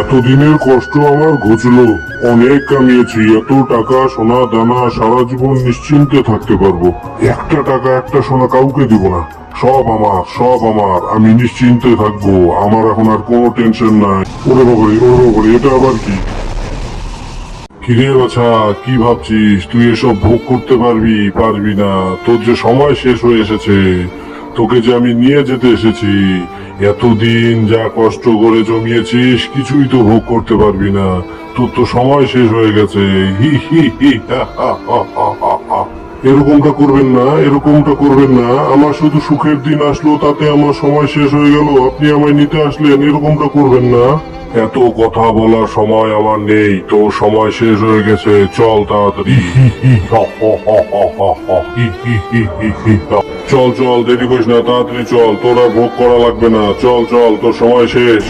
এতদিনের কষ্ট আমার ঘুচলো। অনেক কামিয়েছি, এত টাকা সোনা দানা, সারা জীবন নিশ্চিন্তে থাকতে পারবো। একটা টাকা একটা সোনা কাউকে দিব না, সব আমার সব আমার। আমি নিশ্চিন্তে থাকবো, আমার এখন আর কোনো টেনশন নাই। ওরে বাবারে ওরে বাবারে, এটা আবার কি? কিরে বাছা, কি ভাবছিস? তুই এসব ভোগ করতে পারবি পারবি না? তোর যে সময় শেষ হয়ে এসেছে, তোকে যে আমি নিয়ে যেতে এসেছি। এতদিন যা কষ্ট করে জমিয়েছিস কিছুই তো ভোগ করতে পারবি না। তোর তো সময় শেষ হয়ে গেছে। হি হি হি হা হা হা হা হা হা। এরকমটা করবেন না, এরকমটা করবেন না। আমার শুধু সুখের দিন আসলো, তাতে আমার সময় শেষ হয়ে গেল। আপনি আমায় নিতে আসলেন, এরকমটা করবেন না। এত কথা বলার সময় আমার নেই, তোর সময় শেষ হয়ে গেছে। চল তাড়াতাড়ি। চল চল, দেরি করিস না, তাড়াতাড়ি চল। তোর আর ভোগ করা লাগবে না, চল চল, তোর সময় শেষ।